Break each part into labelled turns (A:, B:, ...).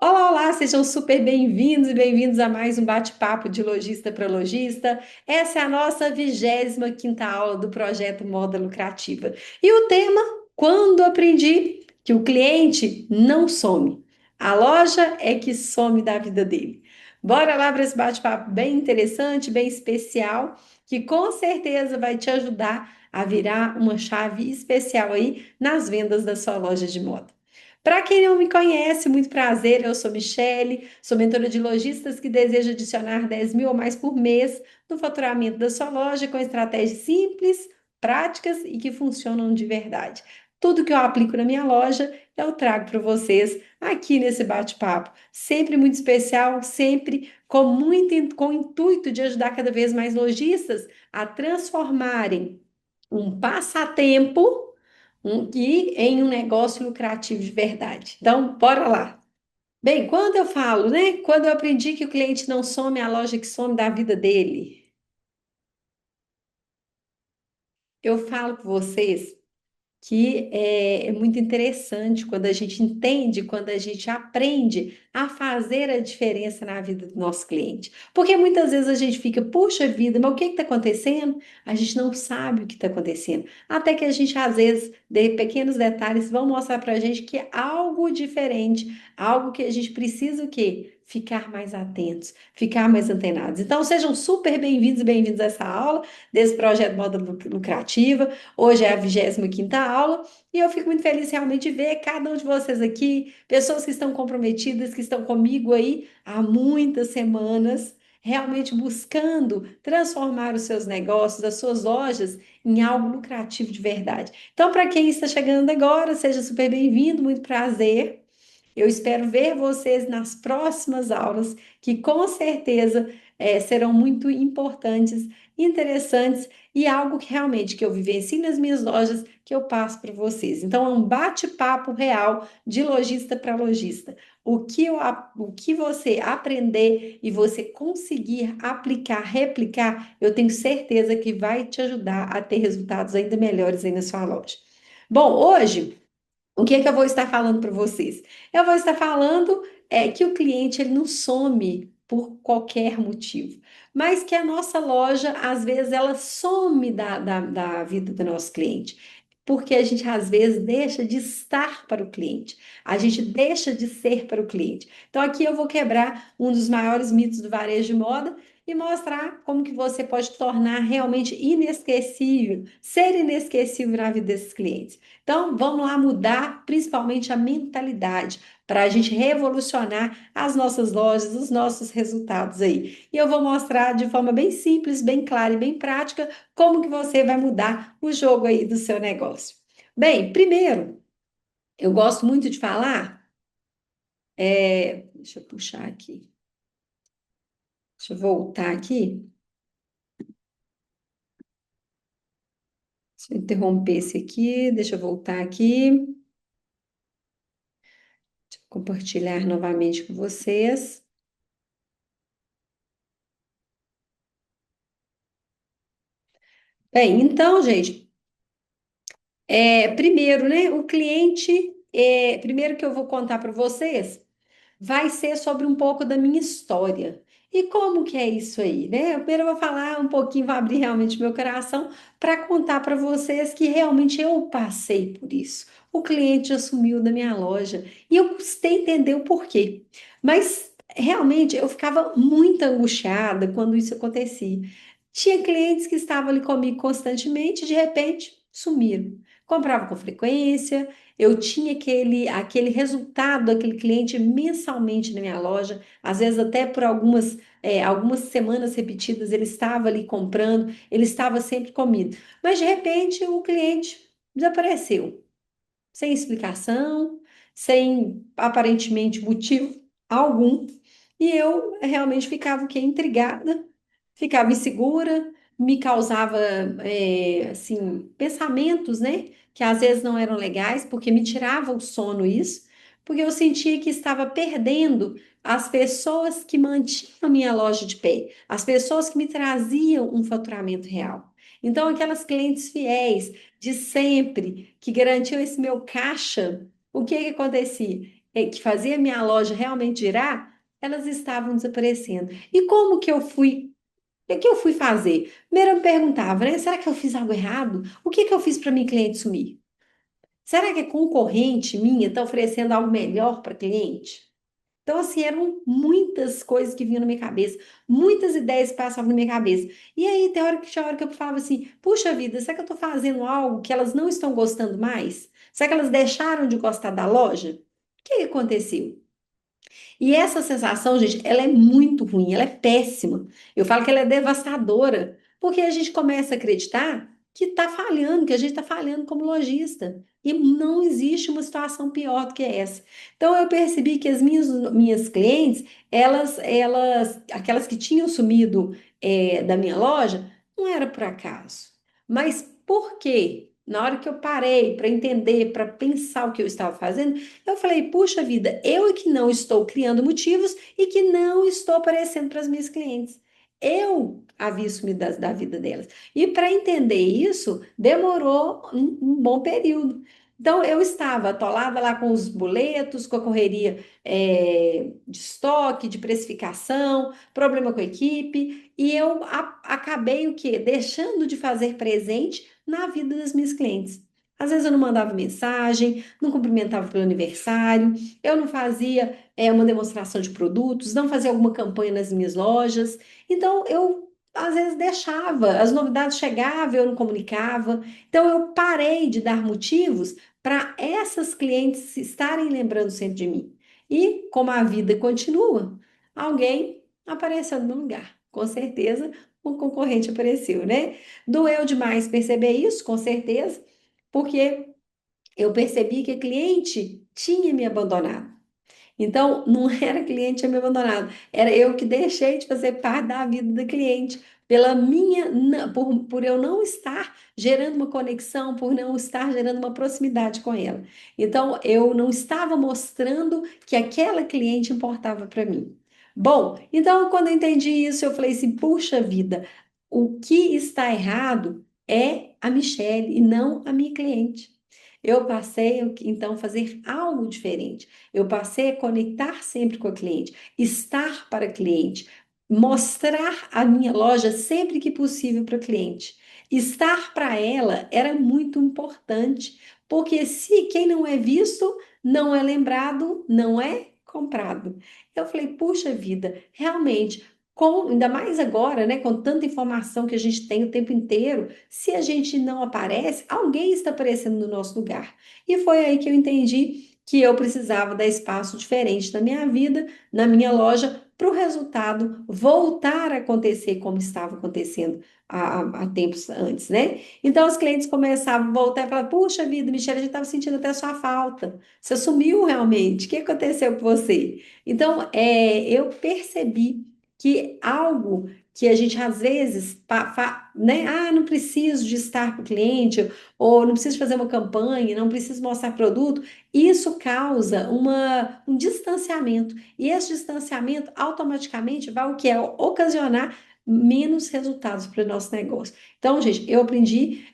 A: Olá, olá, sejam super bem-vindos e bem-vindos a mais um bate-papo de lojista para lojista. Essa é a nossa 25ª aula do projeto Moda Lucrativa. E o tema, quando aprendi que o cliente não some, a loja é que some da vida dele. Bora lá para esse bate-papo bem interessante, bem especial, que com certeza vai te ajudar a virar uma chave especial aí nas vendas da sua loja de moda. Para quem não me conhece, muito prazer, eu sou Michele, sou mentora de lojistas que deseja adicionar 10 mil ou mais por mês no faturamento da sua loja com estratégias simples, práticas e que funcionam de verdade. Tudo que eu aplico na minha loja, eu trago para vocês aqui nesse bate-papo. Sempre muito especial, sempre com o intuito de ajudar cada vez mais lojistas a transformarem um passatempo e em um negócio lucrativo de verdade. Então, bora lá. Bem, quando eu falo, né? Quando eu aprendi que o cliente não some, é a loja que some da vida dele, eu falo com vocês que é muito interessante quando a gente entende, quando a gente aprende a fazer a diferença na vida do nosso cliente. Porque muitas vezes a gente fica, puxa vida, mas o que está acontecendo? A gente não sabe o que está acontecendo. Até que a gente, às vezes, de pequenos detalhes vão mostrar para a gente que é algo diferente, algo que a gente precisa o quê? Ficar mais atentos, ficar mais antenados. Então, sejam super bem-vindos e bem-vindos a essa aula desse projeto Moda Lucrativa. Hoje é a 25ª aula e eu fico muito feliz realmente de ver cada um de vocês aqui, pessoas que estão comprometidas, que estão comigo aí há muitas semanas, realmente buscando transformar os seus negócios, as suas lojas em algo lucrativo de verdade. Então, para quem está chegando agora, seja super bem-vindo, muito prazer. Eu espero ver vocês nas próximas aulas, que com certeza serão muito importantes, interessantes e algo que realmente que eu vivencio nas minhas lojas que eu passo para vocês. Então, é um bate-papo real de lojista para lojista. O que você aprender e você conseguir aplicar, replicar, eu tenho certeza que vai te ajudar a ter resultados ainda melhores aí na sua loja. Bom, hoje o que é que eu vou estar falando para vocês? Eu vou estar falando que o cliente ele não some por qualquer motivo, mas que a nossa loja, às vezes, ela some da vida do nosso cliente, porque a gente, às vezes, deixa de estar para o cliente, a gente deixa de ser para o cliente. Então, aqui eu vou quebrar um dos maiores mitos do varejo de moda e mostrar como que você pode tornar realmente inesquecível, ser inesquecível na vida desses clientes. Então, vamos lá mudar principalmente a mentalidade para a gente revolucionar as nossas lojas, os nossos resultados aí. E eu vou mostrar de forma bem simples, bem clara e bem prática como que você vai mudar o jogo aí do seu negócio. Bem, primeiro, eu gosto muito de falar, deixa eu puxar aqui, deixa eu voltar aqui, deixa eu interromper esse aqui, deixa eu voltar aqui, compartilhar novamente com vocês. Bem, então, gente, primeiro, né, o cliente, primeiro que eu vou contar para vocês, vai ser sobre um pouco da minha história. E como que é isso aí, né? Primeiro eu vou falar um pouquinho, vou abrir realmente meu coração para contar para vocês que realmente eu passei por isso. O cliente assumiu da minha loja e eu custei entender o porquê. Mas realmente eu ficava muito angustiada quando isso acontecia. Tinha clientes que estavam ali comigo constantemente, e de repente sumiram. Comprava com frequência, eu tinha aquele resultado daquele cliente mensalmente na minha loja, às vezes até por algumas semanas repetidas ele estava ali comprando, ele estava sempre comigo. Mas de repente o cliente desapareceu, sem explicação, sem aparentemente motivo algum. E eu realmente ficava o quê? Intrigada, ficava insegura, me causava assim pensamentos, né, que às vezes não eram legais, porque me tirava o sono isso, porque eu sentia que estava perdendo as pessoas que mantinham a minha loja de pé, as pessoas que me traziam um faturamento real. Então, aquelas clientes fiéis de sempre, que garantiam esse meu caixa, o que que acontecia? que fazia minha loja realmente girar, elas estavam desaparecendo. E como que eu fui? O que eu fui fazer? Primeiro eu me perguntava, né? Será que eu fiz algo errado? O que que eu fiz para minha cliente sumir? Será que a concorrente minha está oferecendo algo melhor para cliente? Então, assim, eram muitas coisas que vinham na minha cabeça, muitas ideias que passavam na minha cabeça. E aí, tem hora que tinha hora que eu falava assim: puxa vida, será que eu estou fazendo algo que elas não estão gostando mais? Será que elas deixaram de gostar da loja? O que que aconteceu? E essa sensação, gente, ela é muito ruim, ela é péssima. Eu falo que ela é devastadora, porque a gente começa a acreditar que está falhando, que a gente está falhando como lojista. E não existe uma situação pior do que essa. Então, eu percebi que as minhas clientes, aquelas que tinham sumido da minha loja, não era por acaso. Mas por quê? Na hora que eu parei para entender, para pensar o que eu estava fazendo, eu falei, puxa vida, eu é que não estou criando motivos e que não estou aparecendo para as minhas clientes. Eu havia sumido da vida delas. E para entender isso, demorou um bom período. Então, eu estava atolada lá com os boletos, com a correria de estoque, de precificação, problema com a equipe, e eu acabei o quê? Deixando de fazer presente na vida das minhas clientes. Às vezes eu não mandava mensagem, não cumprimentava pelo aniversário, eu não fazia uma demonstração de produtos, não fazia alguma campanha nas minhas lojas. Então eu às vezes deixava, as novidades chegavam, eu não comunicava. Então eu parei de dar motivos para essas clientes estarem lembrando sempre de mim. E como a vida continua, alguém apareceu no meu lugar. Com certeza, um concorrente apareceu, né? Doeu demais perceber isso, com certeza, porque eu percebi que a cliente tinha me abandonado. Então, não era a cliente que tinha me abandonado, era eu que deixei de fazer parte da vida da cliente, pela minha, por eu não estar gerando uma conexão, por não estar gerando uma proximidade com ela. Então, eu não estava mostrando que aquela cliente importava para mim. Bom, então, quando eu entendi isso, eu falei assim: puxa vida, o que está errado é a Michelle e não a minha cliente. Eu passei, então, a fazer algo diferente. Eu passei a conectar sempre com a cliente, estar para a cliente, mostrar a minha loja sempre que possível para a cliente. Estar para ela era muito importante, porque se quem não é visto, não é lembrado, não é comprado. Eu falei, puxa vida, realmente, ainda mais agora, né, com tanta informação que a gente tem o tempo inteiro, se a gente não aparece, alguém está aparecendo no nosso lugar. E foi aí que eu entendi que eu precisava dar espaço diferente na minha vida, na minha loja, para o resultado voltar a acontecer como estava acontecendo há tempos antes, né? Então, os clientes começavam a voltar e falar: puxa vida, Michelle, a gente estava sentindo até a sua falta. Você sumiu realmente. O que aconteceu com você? Então, eu percebi que algo que a gente às vezes, né? Ah, não preciso de estar para o cliente, ou não preciso fazer uma campanha, não preciso mostrar produto. Isso causa um distanciamento. E esse distanciamento automaticamente vai o que é ocasionar menos resultados para o nosso negócio. Então, gente, eu aprendi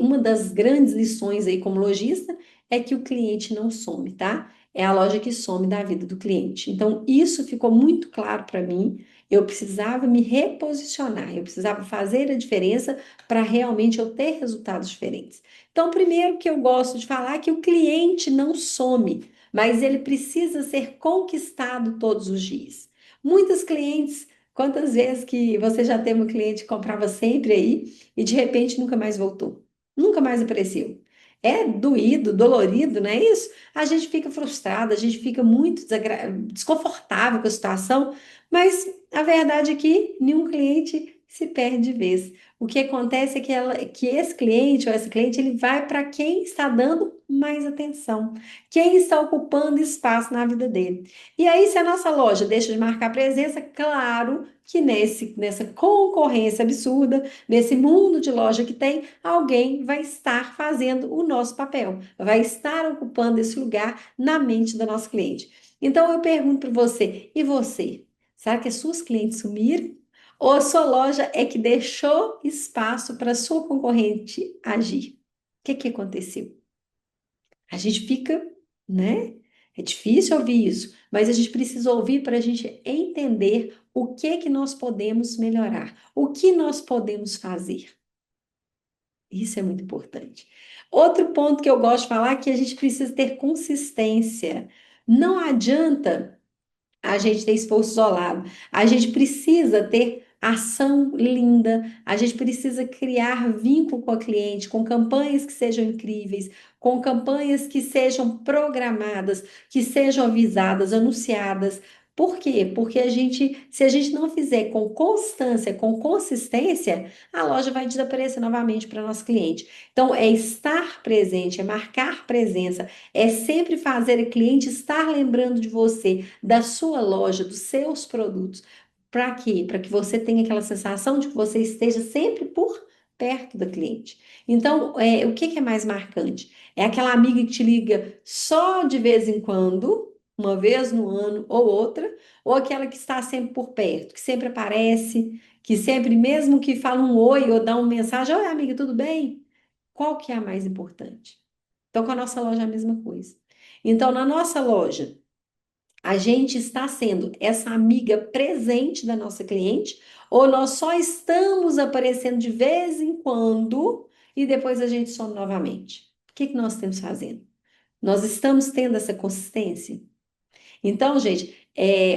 A: uma das grandes lições aí como lojista é que o cliente não some, tá? É a loja que some da vida do cliente. Então, isso ficou muito claro para mim. Eu precisava me reposicionar, eu precisava fazer a diferença para realmente eu ter resultados diferentes. Então, primeiro que eu gosto de falar é que o cliente não some, mas ele precisa ser conquistado todos os dias. Muitos clientes, quantas vezes que você já teve um cliente que comprava sempre aí e de repente nunca mais voltou? Nunca mais apareceu. É doído, dolorido, não é isso? A gente fica frustrada, a gente fica muito desconfortável com a situação, mas a verdade é que nenhum cliente se perde de vez. O que acontece é que esse cliente ou essa cliente ele vai para quem está dando mais atenção, quem está ocupando espaço na vida dele. E aí, se a nossa loja deixa de marcar presença, claro que nessa concorrência absurda, nesse mundo de loja que tem, alguém vai estar fazendo o nosso papel, vai estar ocupando esse lugar na mente da nossa cliente. Então eu pergunto para você, e você? Será que as suas clientes sumiram? Ou a sua loja é que deixou espaço para a sua concorrente agir? O que que aconteceu? A gente fica né? É difícil ouvir isso, mas a gente precisa ouvir para a gente entender o que nós podemos melhorar, o que nós podemos fazer. Isso é muito importante. Outro ponto que eu gosto de falar é que a gente precisa ter consistência. Não adianta a gente ter esforço isolado. A gente precisa ter ação linda, a gente precisa criar vínculo com a cliente, com campanhas que sejam incríveis, com campanhas que sejam programadas, que sejam avisadas, anunciadas. Por quê? Porque se a gente não fizer com constância, com consistência, a loja vai desaparecer novamente para nosso cliente. Então, é estar presente, é marcar presença, é sempre fazer o cliente estar lembrando de você, da sua loja, dos seus produtos. Para quê? Para que você tenha aquela sensação de que você esteja sempre por perto da cliente. Então, o que que é mais marcante? É aquela amiga que te liga só de vez em quando, uma vez no ano ou outra, ou aquela que está sempre por perto, que sempre aparece, que sempre, mesmo que fala um oi ou dá uma mensagem, oi, amiga, tudo bem? Qual que é a mais importante? Então, com a nossa loja é a mesma coisa. Então, na nossa loja, a gente está sendo essa amiga presente da nossa cliente, ou nós só estamos aparecendo de vez em quando e depois a gente some novamente? O que que nós estamos fazendo? Nós estamos tendo essa consistência? Então, gente,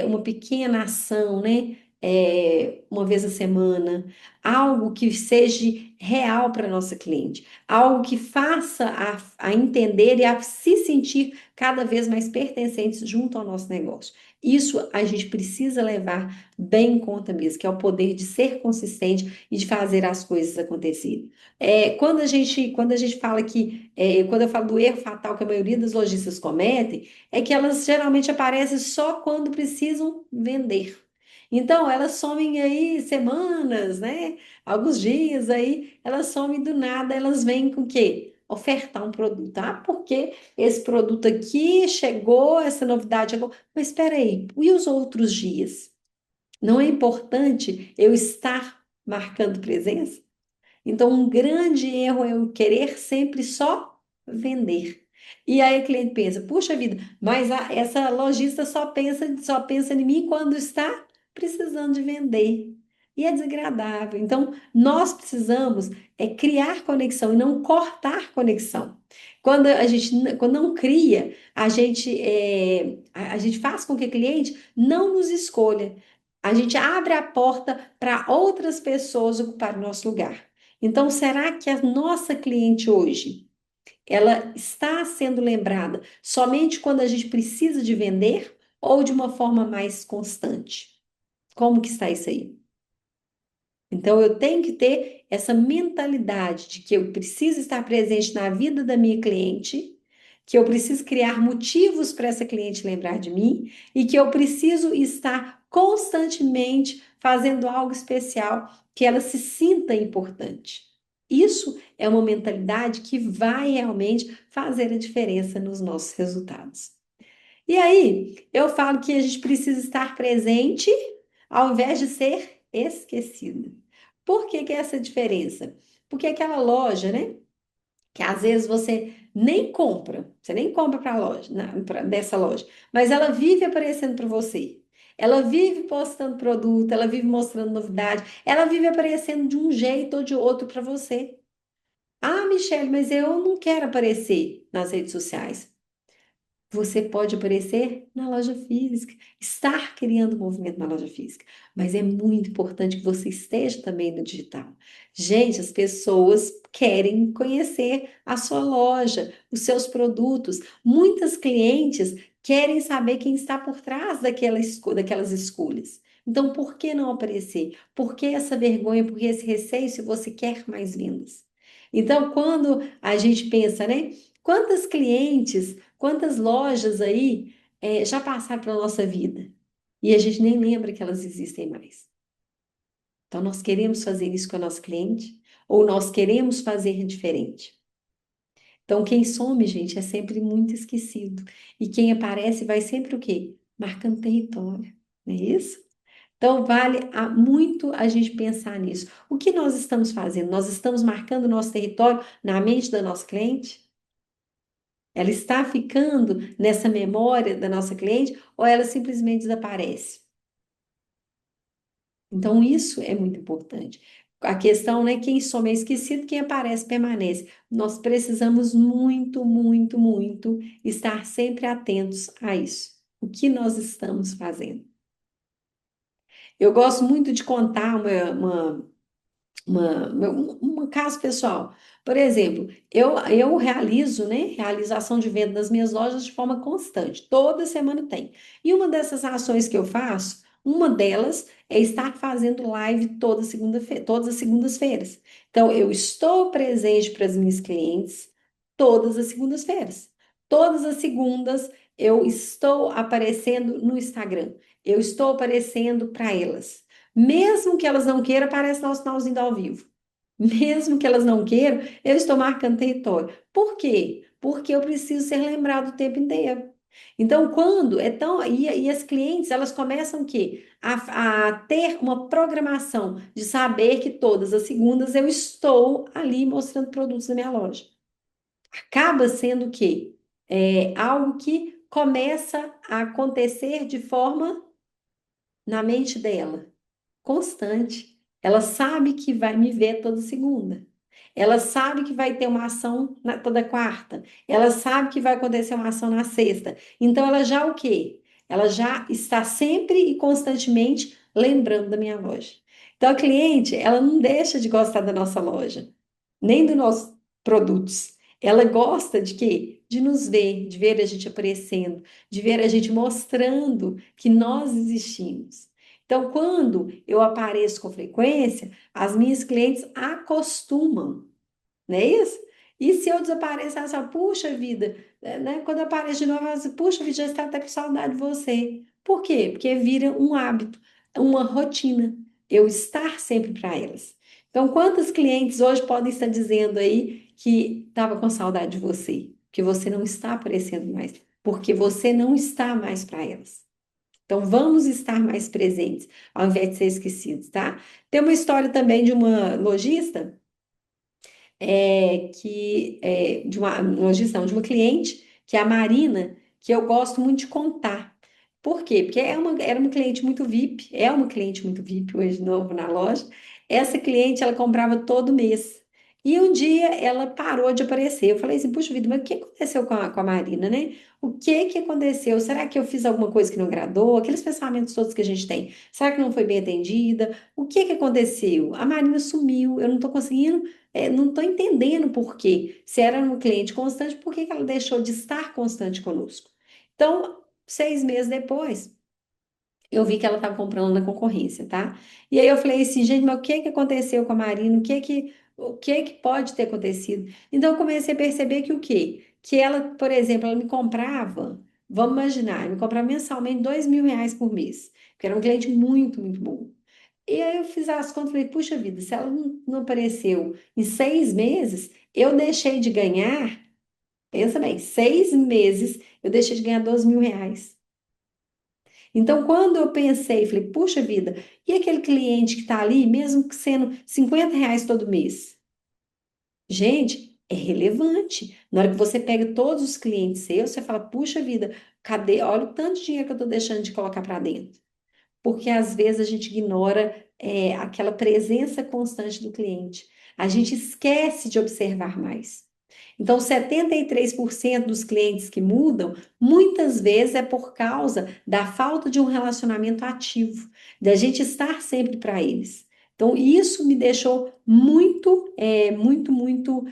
A: uma pequena ação, né? Uma vez a semana, algo que seja real para nossa cliente, algo que faça a entender e a se sentir cada vez mais pertencentes junto ao nosso negócio. Isso a gente precisa levar bem em conta mesmo, que é o poder de ser consistente e de fazer as coisas acontecerem. Quando a gente fala quando eu falo do erro fatal que a maioria dos lojistas cometem, é que elas geralmente aparecem só quando precisam vender. Então, elas somem aí semanas, né? Alguns dias aí, elas somem do nada, elas vêm com o quê? Ofertar um produto. Ah, porque esse produto aqui chegou, essa novidade chegou. Mas espera aí, e os outros dias? Não é importante eu estar marcando presença? Então, um grande erro é eu querer sempre só vender. E aí o cliente pensa, puxa vida, mas essa lojista só pensa em mim quando está precisando de vender. E é desagradável. Então, nós precisamos criar conexão e não cortar conexão. Quando não cria, a gente faz com que o cliente não nos escolha. A gente abre a porta para outras pessoas ocupar o nosso lugar. Então, será que a nossa cliente hoje, ela está sendo lembrada somente quando a gente precisa de vender ou de uma forma mais constante? Como que está isso aí? Então, eu tenho que ter essa mentalidade de que eu preciso estar presente na vida da minha cliente, que eu preciso criar motivos para essa cliente lembrar de mim e que eu preciso estar constantemente fazendo algo especial que ela se sinta importante. Isso é uma mentalidade que vai realmente fazer a diferença nos nossos resultados. E aí, eu falo que a gente precisa estar presente ao invés de ser esquecido. Por que que é essa diferença? Porque aquela loja, né, que às vezes você nem compra para a loja, dessa loja, mas ela vive aparecendo para você. Ela vive postando produto, ela vive mostrando novidade, ela vive aparecendo de um jeito ou de outro para você. Ah, Michelle, mas eu não quero aparecer nas redes sociais. Você pode aparecer na loja física, estar criando movimento na loja física, mas é muito importante que você esteja também no digital. Gente, as pessoas querem conhecer a sua loja, os seus produtos. Muitas clientes querem saber quem está por trás daquelas escolhas. Então, por que não aparecer? Por que essa vergonha? Por que esse receio se você quer mais vendas? Então, quando a gente pensa, né? Quantas clientes quantas lojas aí já passaram pela nossa vida e a gente nem lembra que elas existem mais? Então, nós queremos fazer isso com a nossa cliente ou nós queremos fazer diferente? Então, quem some, gente, é sempre muito esquecido. E quem aparece vai sempre o quê? Marcando território, não é isso? Então, vale muito a gente pensar nisso. O que nós estamos fazendo? Nós estamos marcando o nosso território na mente da nossa cliente? Ela está ficando nessa memória da nossa cliente ou ela simplesmente desaparece? Então, isso é muito importante. A questão, né, quem some é esquecido, quem aparece permanece. Nós precisamos muito, muito, muito estar sempre atentos a isso. O que nós estamos fazendo? Eu gosto muito de contar um caso pessoal. Por exemplo, eu realizo, né, realização de venda das minhas lojas de forma constante. Toda semana tem. E uma dessas ações que eu faço, uma delas é estar fazendo live toda segunda-feira, todas as segundas-feiras. Então, eu estou presente para as minhas clientes todas as segundas-feiras. Todas as segundas eu estou aparecendo no Instagram. Eu estou aparecendo para elas. Mesmo que elas não queiram, aparece lá o sinalzinho do ao vivo. Mesmo que elas não queiram, eu estou marcando território. Por quê? Porque eu preciso ser lembrado o tempo inteiro. Então, quando é tão. E as clientes, elas começam o quê? A ter uma programação de saber que todas as segundas eu estou ali mostrando produtos da minha loja. Acaba sendo o quê? Algo que começa a acontecer de forma na mente dela constante. Ela sabe que vai me ver toda segunda. Ela sabe que vai ter uma ação toda quarta. Ela sabe que vai acontecer uma ação na sexta. Então, ela já o quê? Ela já está sempre e constantemente lembrando da minha loja. Então, a cliente, ela não deixa de gostar da nossa loja, nem dos nossos produtos. Ela gosta de quê? De nos ver, de ver a gente aparecendo, de ver a gente mostrando que nós existimos. Então, quando eu apareço com frequência, as minhas clientes acostumam, não é isso? E se eu desaparecer, elas falam, puxa vida, né? Quando eu apareço de novo, elas dizem, puxa vida, já está até com saudade de você. Por quê? Porque vira um hábito, uma rotina, eu estar sempre para elas. Então, quantas clientes hoje podem estar dizendo aí que estava com saudade de você, que você não está aparecendo mais, porque você não está mais para elas. Então, vamos estar mais presentes, ao invés de ser esquecidos, tá? Tem uma história também de uma lojista, de uma lojista, não, de uma cliente, que é a Marina, que eu gosto muito de contar. Por quê? Porque era uma cliente muito VIP, é uma cliente muito VIP hoje de novo na loja. Essa cliente, ela comprava todo mês. E um dia ela parou de aparecer. Eu falei assim, puxa vida, mas o que aconteceu com a Marina, né? O que que aconteceu? Será que eu fiz alguma coisa que não agradou? Aqueles pensamentos todos que a gente tem. Será que não foi bem atendida? O que que aconteceu? A Marina sumiu, eu não estou conseguindo, não estou entendendo por quê. Se era um cliente constante, por que que ela deixou de estar constante conosco? Então, 6 meses depois, eu vi que ela estava comprando na concorrência, tá? E aí eu falei assim, gente, mas o que que aconteceu com a Marina? O que que pode ter acontecido? Então eu comecei a perceber que o quê? Que ela, por exemplo, ela me comprava, vamos imaginar, me comprava mensalmente R$ 2.000 por mês, que era um cliente muito, muito bom. E aí eu fiz as contas e falei, puxa vida, se ela não apareceu em 6 meses, eu deixei de ganhar, pensa bem, 6 meses eu deixei de ganhar R$ 12.000. Então, quando eu pensei, falei, puxa vida, e aquele cliente que está ali, mesmo que sendo R$ 50 todo mês? Gente, é relevante. Na hora que você pega todos os clientes seus, você fala, puxa vida, cadê? Olha o tanto de dinheiro que eu estou deixando de colocar para dentro. Porque às vezes a gente ignora aquela presença constante do cliente. A gente esquece de observar mais. Então, 73% dos clientes que mudam, muitas vezes é por causa da falta de um relacionamento ativo, da gente estar sempre para eles. Então, isso me deixou muito, muito, muito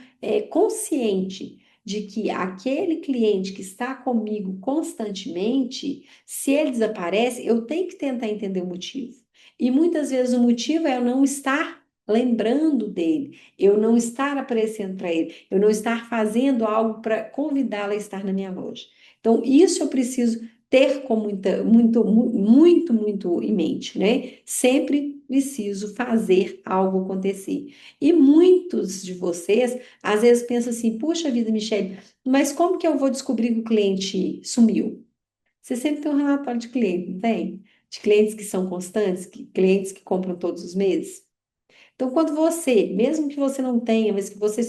A: consciente de que aquele cliente que está comigo constantemente, se ele desaparece, eu tenho que tentar entender o motivo. E muitas vezes o motivo é eu não estar lembrando dele, eu não estar aparecendo para ele, eu não estar fazendo algo para convidá-lo a estar na minha loja. Então, isso eu preciso ter com muito, muito em mente, né? Sempre preciso fazer algo acontecer. E muitos de vocês, às vezes, pensam assim: puxa vida, Michele, mas como que eu vou descobrir que o cliente sumiu? Você sempre tem um relatório de cliente, não tem? De clientes que são constantes, clientes que compram todos os meses. Então, quando você, mesmo que você não tenha, mas que você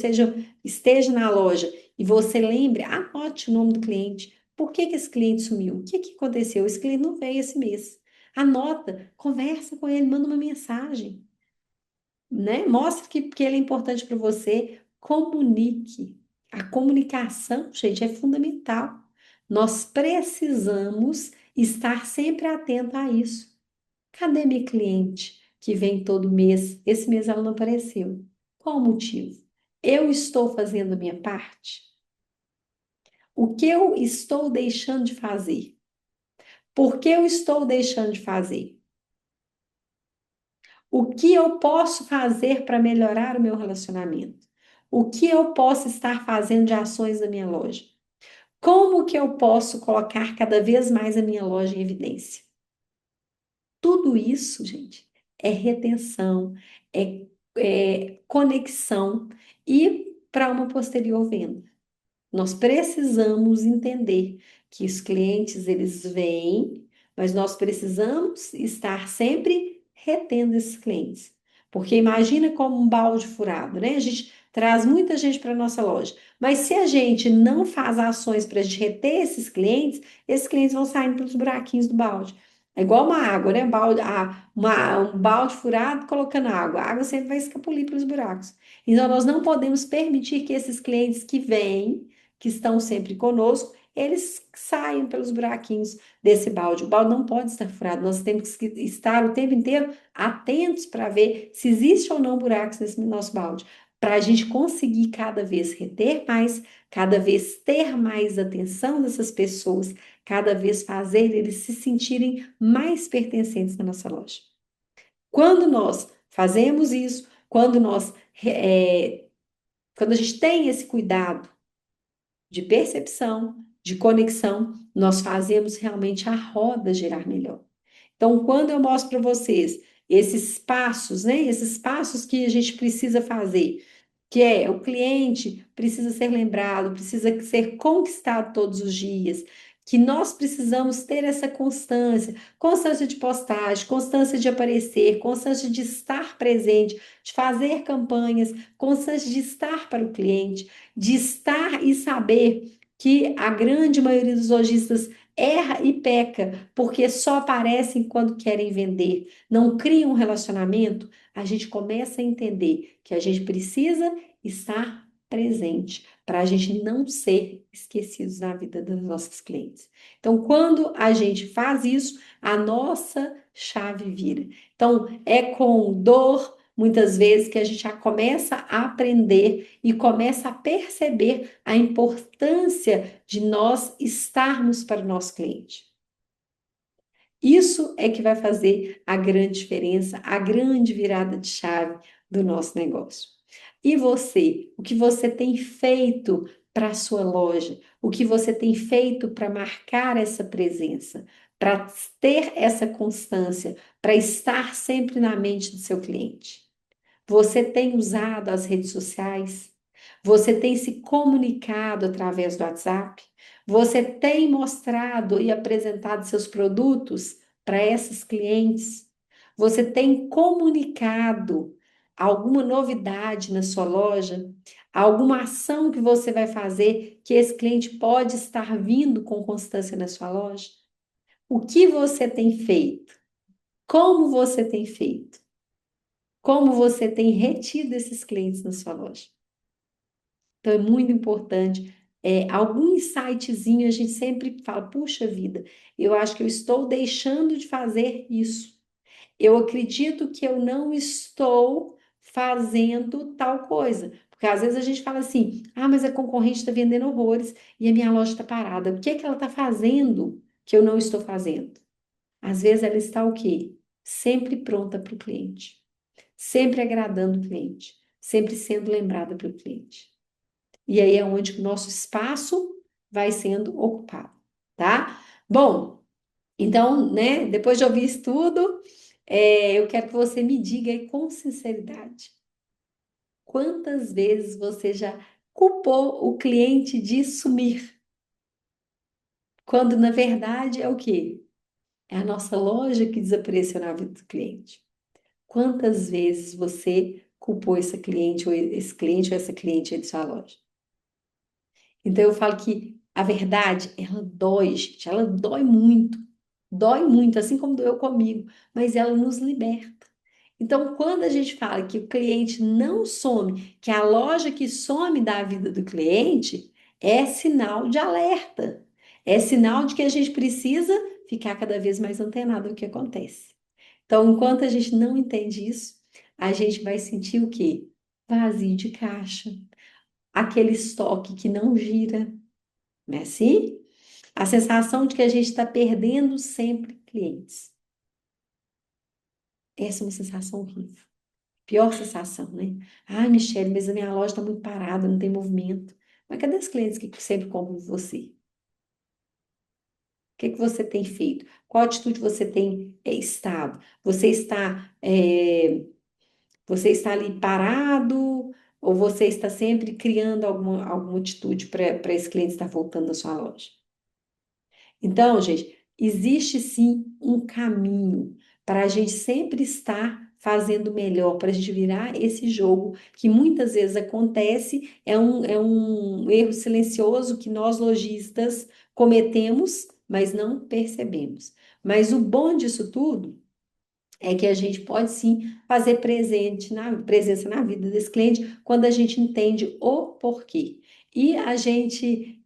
A: esteja na loja e você lembre, anote o nome do cliente. Por que que esse cliente sumiu? O que que aconteceu? Esse cliente não veio esse mês. Anota, conversa com ele, manda uma mensagem, né? Mostra que ele é importante para você, comunique. A comunicação, gente, é fundamental. Nós precisamos estar sempre atento a isso. Cadê minha cliente que vem todo mês? Esse mês ela não apareceu. Qual o motivo? Eu estou fazendo a minha parte? O que eu estou deixando de fazer? Por que eu estou deixando de fazer? O que eu posso fazer para melhorar o meu relacionamento? O que eu posso estar fazendo de ações na minha loja? Como que eu posso colocar cada vez mais a minha loja em evidência? Tudo isso, gente, é retenção, é conexão e para uma posterior venda. Nós precisamos entender que os clientes eles vêm, mas nós precisamos estar sempre retendo esses clientes. Porque imagina como um balde furado, né? A gente traz muita gente para a nossa loja, mas se a gente não faz ações para a gente reter esses clientes vão saindo pelos buraquinhos do balde. É igual uma água, né? Um balde furado colocando água. A água sempre vai escapulir pelos buracos. Então, nós não podemos permitir que esses clientes que vêm que estão sempre conosco, eles saem pelos buraquinhos desse balde. O balde não pode estar furado, nós temos que estar o tempo inteiro atentos para ver se existe ou não buracos nesse nosso balde, para a gente conseguir cada vez reter mais, cada vez ter mais atenção dessas pessoas, cada vez fazer eles se sentirem mais pertencentes na nossa loja. Quando nós fazemos isso, quando a gente tem esse cuidado de percepção, de conexão, nós fazemos realmente a roda girar melhor. Então, quando eu mostro para vocês esses passos, né? Esses passos que a gente precisa fazer, que é o cliente precisa ser lembrado, precisa ser conquistado todos os dias, que nós precisamos ter essa constância, constância de postagem, constância de aparecer, constância de estar presente, de fazer campanhas, constância de estar para o cliente, de estar e saber que a grande maioria dos lojistas erra e peca porque só aparecem quando querem vender, não criam um relacionamento, a gente começa a entender que a gente precisa estar presente para a gente não ser esquecidos na vida dos nossos clientes. Então, quando a gente faz isso, a nossa chave vira. Então, é com dor, muitas vezes, que a gente já começa a aprender e começa a perceber a importância de nós estarmos para o nosso cliente. Isso é que vai fazer a grande diferença, a grande virada de chave do nosso negócio. E você, o que você tem feito para a sua loja? O que você tem feito para marcar essa presença, para ter essa constância, para estar sempre na mente do seu cliente? Você tem usado as redes sociais? Você tem se comunicado através do WhatsApp? Você tem mostrado e apresentado seus produtos para esses clientes? Você tem comunicado alguma novidade na sua loja? Alguma ação que você vai fazer que esse cliente pode estar vindo com constância na sua loja? O que você tem feito? Como você tem feito? Como você tem retido esses clientes na sua loja? Então, é muito importante. Algum insightzinho a gente sempre fala, puxa vida, eu acho que eu estou deixando de fazer isso. Eu acredito que eu não estou fazendo tal coisa. Porque às vezes a gente fala assim, mas a concorrente está vendendo horrores e a minha loja está parada. O que é que ela está fazendo que eu não estou fazendo? Às vezes ela está o quê? Sempre pronta para o cliente, sempre agradando o cliente, sempre sendo lembrada pelo cliente. E aí é onde o nosso espaço vai sendo ocupado, tá? Bom, então, né, depois de ouvir isso tudo, eu quero que você me diga aí com sinceridade, quantas vezes você já culpou o cliente de sumir, quando na verdade é o quê? É a nossa loja que desapareceu na vida do cliente. Quantas vezes você culpou esse cliente ou essa cliente aí de sua loja? Então eu falo que a verdade, ela dói, gente, ela dói muito, assim como doeu comigo, mas ela nos liberta. Então, quando a gente fala que o cliente não some, que a loja que some da vida do cliente, é sinal de alerta. É sinal de que a gente precisa ficar cada vez mais antenado no que acontece. Então, enquanto a gente não entende isso, a gente vai sentir o quê? Vazio de caixa, aquele estoque que não gira, não é assim? A sensação de que a gente está perdendo sempre clientes. Essa é uma sensação horrível. Pior sensação, né? Ai, Michele, mas a minha loja está muito parada, não tem movimento. Mas cadê os clientes que sempre compram de você? O que você tem feito? Qual atitude você tem estado? Você está ali parado ou você está sempre criando alguma atitude para esse cliente estar voltando à sua loja? Então, gente, existe sim um caminho para a gente sempre estar fazendo melhor, para a gente virar esse jogo que muitas vezes acontece, é um erro silencioso que nós lojistas cometemos, mas não percebemos. Mas o bom disso tudo é que a gente pode sim fazer presença na vida desse cliente quando a gente entende o porquê. E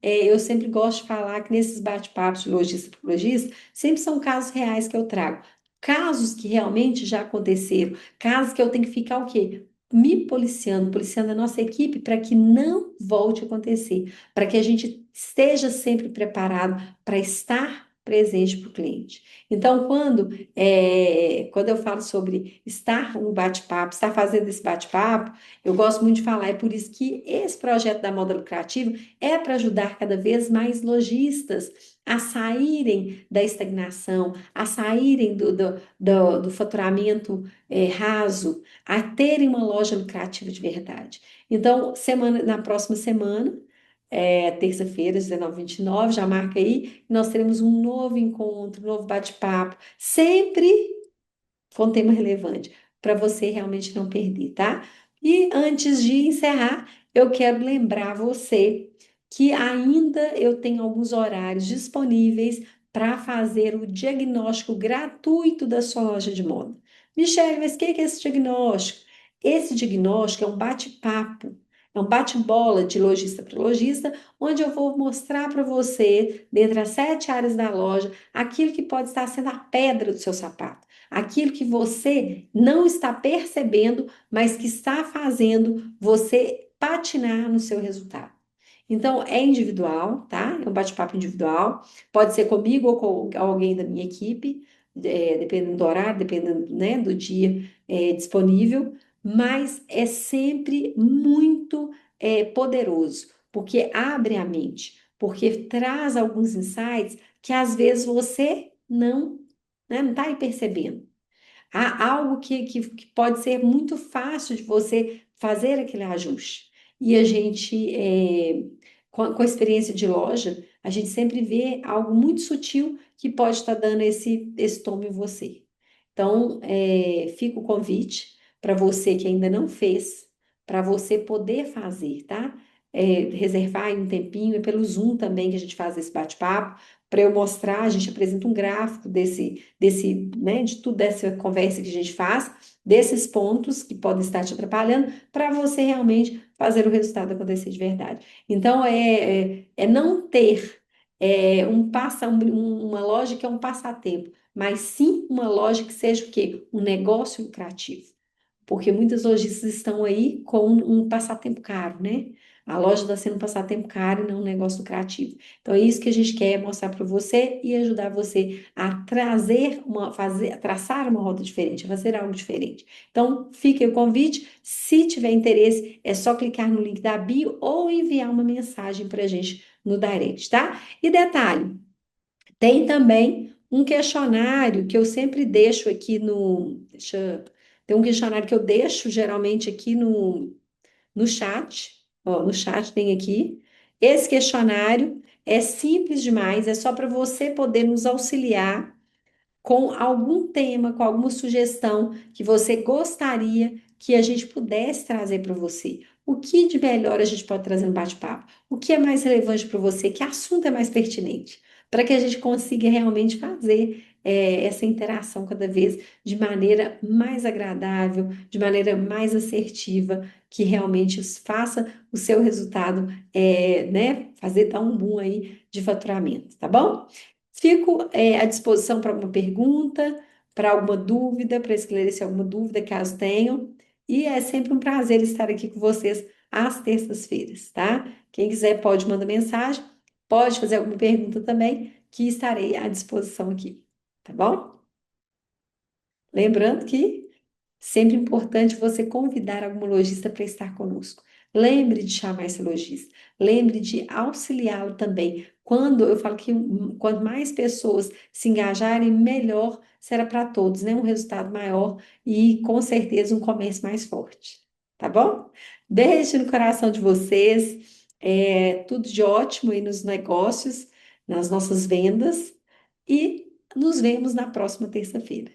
A: eu sempre gosto de falar que nesses bate-papos de lojista para lojista, sempre são casos reais que eu trago. Casos que realmente já aconteceram, casos que eu tenho que ficar o quê? Me policiando a nossa equipe para que não volte a acontecer, para que a gente esteja sempre preparado para estar presente para o cliente. Então, quando eu falo sobre estar no bate-papo, estar fazendo esse bate-papo, eu gosto muito de falar, é por isso que esse projeto da moda lucrativa é para ajudar cada vez mais lojistas a saírem da estagnação, a saírem do faturamento raso, a terem uma loja lucrativa de verdade. Então, na próxima semana, terça-feira, 19h29, já marca aí, nós teremos um novo encontro, um novo bate-papo, sempre com um tema relevante, para você realmente não perder, tá? E antes de encerrar, eu quero lembrar você que ainda eu tenho alguns horários disponíveis para fazer o diagnóstico gratuito da sua loja de moda. Michele, mas o que é esse diagnóstico? Esse diagnóstico é um bate-papo. É um bate-bola de lojista para lojista, onde eu vou mostrar para você, dentre as 7 áreas da loja, aquilo que pode estar sendo a pedra do seu sapato, aquilo que você não está percebendo, mas que está fazendo você patinar no seu resultado. Então, é individual, tá? É um bate-papo individual. Pode ser comigo ou com alguém da minha equipe, dependendo do horário, dependendo, né, do dia disponível, mas é sempre muito poderoso, porque abre a mente, porque traz alguns insights que às vezes você não está aí percebendo. Há algo que pode ser muito fácil de você fazer aquele ajuste. E a gente, com a experiência de loja, a gente sempre vê algo muito sutil que pode estar dando esse tom em você. Então, fica o convite para você que ainda não fez, para você poder fazer, tá? Reservar aí um tempinho, é pelo Zoom também que a gente faz esse bate-papo, para eu mostrar, a gente apresenta um gráfico né, de tudo dessa conversa que a gente faz, desses pontos que podem estar te atrapalhando, para você realmente fazer o resultado acontecer de verdade. Então, é não ter uma loja que é um passatempo, mas sim uma loja que seja o quê? Um negócio lucrativo. Porque muitas lojistas estão aí com um passatempo caro, né? A loja está sendo um passatempo caro e não um negócio lucrativo. Então, é isso que a gente quer mostrar para você e ajudar você a traçar uma rota diferente, a fazer algo diferente. Então, fica aí o convite. Se tiver interesse, é só clicar no link da bio ou enviar uma mensagem para a gente no direct, tá? E detalhe, tem também um questionário que eu sempre deixo aqui tem um questionário que eu deixo geralmente aqui no chat. Ó, no chat tem aqui. Esse questionário é simples demais, é só para você poder nos auxiliar com algum tema, com alguma sugestão que você gostaria que a gente pudesse trazer para você. O que de melhor a gente pode trazer no bate-papo? O que é mais relevante para você? Que assunto é mais pertinente? Para que a gente consiga realmente fazer essa interação cada vez de maneira mais agradável, de maneira mais assertiva, que realmente faça o seu resultado, né, fazer dar um boom aí de faturamento, tá bom? Fico, à disposição para alguma pergunta, para alguma dúvida, para esclarecer alguma dúvida, caso tenham. E é sempre um prazer estar aqui com vocês às terças-feiras, tá? Quem quiser pode mandar mensagem, pode fazer alguma pergunta também, que estarei à disposição aqui, tá bom? Lembrando que sempre importante você convidar algum lojista para estar conosco. Lembre de chamar esse lojista. Lembre de auxiliá-lo também. Quando eu falo que quanto mais pessoas se engajarem, melhor será para todos, né? Um resultado maior e com certeza um comércio mais forte. Tá bom? Beijo no coração de vocês. Tudo de ótimo aí nos negócios, nas nossas vendas e nos vemos na próxima terça-feira.